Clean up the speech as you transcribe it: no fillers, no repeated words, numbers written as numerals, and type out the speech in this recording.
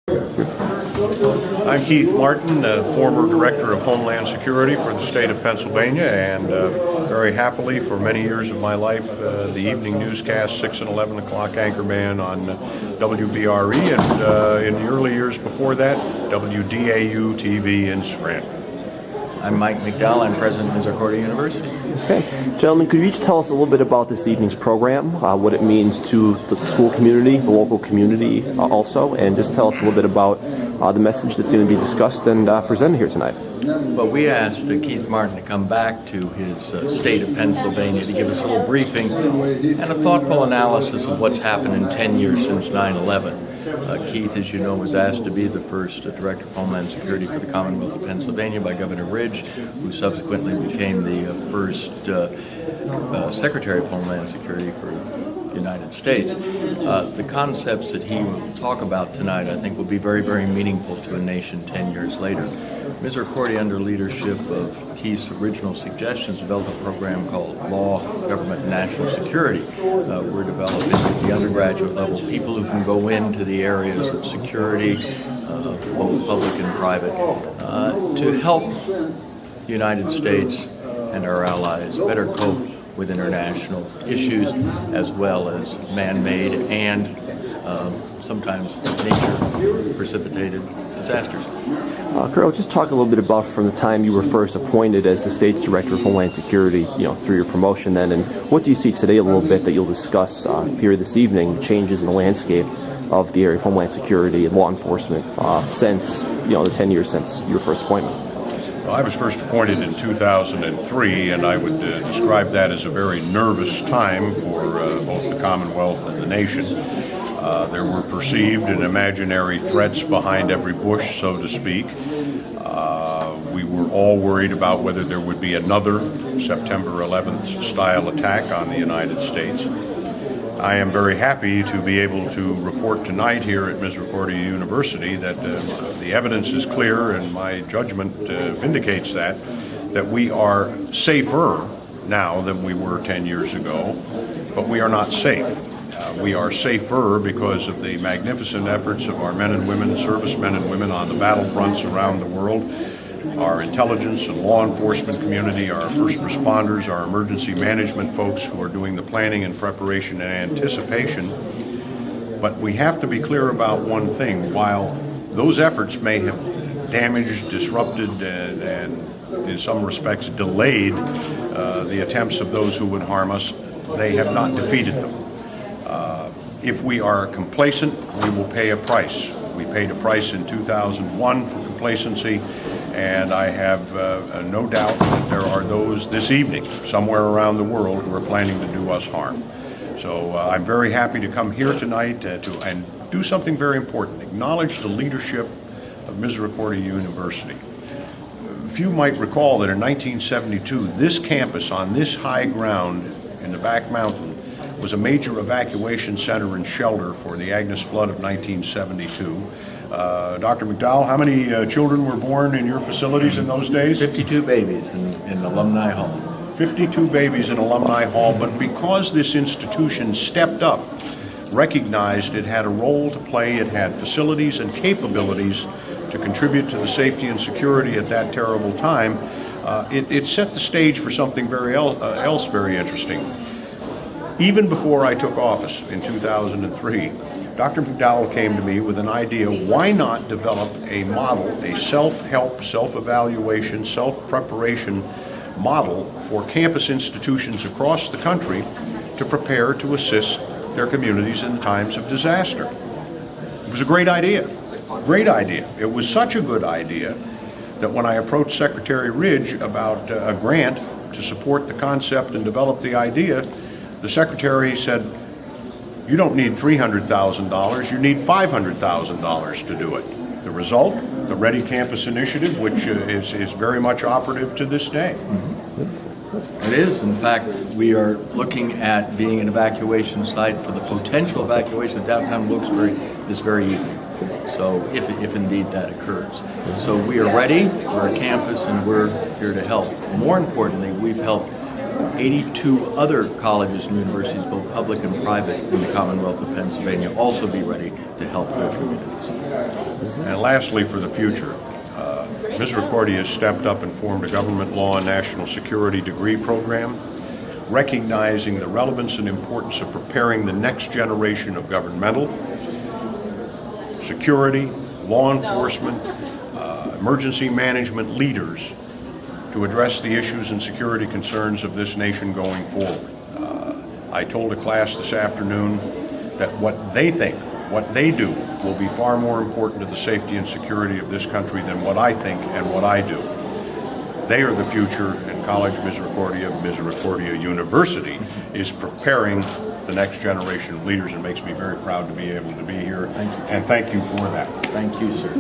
I'm Keith Martin, former Director of Homeland Security for the state of Pennsylvania, and very happily for many years of my life, the evening newscast, 6 and 11 o'clock anchorman on WBRE, and in the early years before that, WDAU TV in Scranton. I'm Mike MacDowell. I'm President of Misericordia University. Okay. Gentlemen, could you each tell us a little bit about this evening's program, what it means to the school community, the local community also, and just tell us a little bit about the message that's going to be discussed and presented here tonight. Well, we asked Keith Martin to come back to his state of Pennsylvania to give us a little briefing and a thoughtful analysis of what's happened in 10 years since 9/11. Keith, as you know, was asked to be the first Director of Homeland Security for the Commonwealth of Pennsylvania by Governor Ridge, who subsequently became the first Secretary of Homeland Security for the United States. The concepts that he will talk about tonight, I think, will be very, very meaningful to a nation 10 years later. Misericordia, under leadership of Keith's original suggestions, developed a program called Law, Government, and National Security. We're developing at the undergraduate level people who can go into the areas of security, both public and private, to help the United States and our allies better cope with international issues as well as man-made and sometimes nature-precipitated disasters. Colonel, just talk a little bit about from the time you were first appointed as the state's Director of Homeland Security, through your promotion then, and what do you see today a little bit that you'll discuss here this evening, changes in the landscape of the area of Homeland Security and law enforcement since, the 10 years since your first appointment? Well, I was first appointed in 2003, and I would describe that as a very nervous time for both the Commonwealth and the nation. There were perceived and imaginary threats behind every bush, so to speak. We were all worried about whether there would be another September 11th style attack on the United States. I am very happy to be able to report tonight here at Misericordia University that the evidence is clear, and my judgment vindicates that we are safer now than we were 10 years ago, but we are not safe. We are safer because of the magnificent efforts of our men and women, servicemen and women on the battlefronts around the world, our intelligence and law enforcement community, our first responders, our emergency management folks who are doing the planning and preparation and anticipation. But we have to be clear about one thing. While those efforts may have damaged, disrupted, and in some respects delayed the attempts of those who would harm us, they have not defeated them. If we are complacent, we will pay a price. We paid a price in 2001 for complacency, and I have no doubt that there are those this evening somewhere around the world who are planning to do us harm. So I'm very happy to come here tonight and do something very important, acknowledge the leadership of Misericordia University. Few might recall that in 1972, this campus on this high ground in the back mountain was a major evacuation center and shelter for the Agnes flood of 1972. Dr. MacDowell, how many children were born in your facilities in those days? 52 babies in Alumni Hall. 52 babies in Alumni Hall, but because this institution stepped up, recognized it had a role to play, it had facilities and capabilities to contribute to the safety and security at that terrible time, it set the stage for something else very interesting. Even before I took office in 2003, Dr. MacDowell came to me with an idea: why not develop a model, a self-help, self-evaluation, self-preparation model for campus institutions across the country to prepare to assist their communities in times of disaster. It was a great idea. Great idea. It was such a good idea that when I approached Secretary Ridge about a grant to support the concept and develop the idea, the Secretary said, "You don't need $300,000, you need $500,000 to do it." The result, the Ready Campus Initiative, which is very much operative to this day. It is. In fact, we are looking at being an evacuation site for the potential evacuation of downtown Wilkes-Barre this very evening. So if indeed that occurs. So we are ready, we're a campus, and we're here to help. More importantly, we've helped 82 other colleges and universities, both public and private, in the Commonwealth of Pennsylvania also be ready to help their communities. And lastly, for the future, Misericordia has stepped up and formed a government law and national security degree program, recognizing the relevance and importance of preparing the next generation of governmental, security, law enforcement, emergency management leaders to address the issues and security concerns of this nation going forward. I told a class this afternoon that what they think, what they do, will be far more important to the safety and security of this country than what I think and what I do. They are the future, and College Misericordia University is preparing the next generation of leaders, and makes me very proud to be able to be here. Thank you. And thank you for that. Thank you, sir.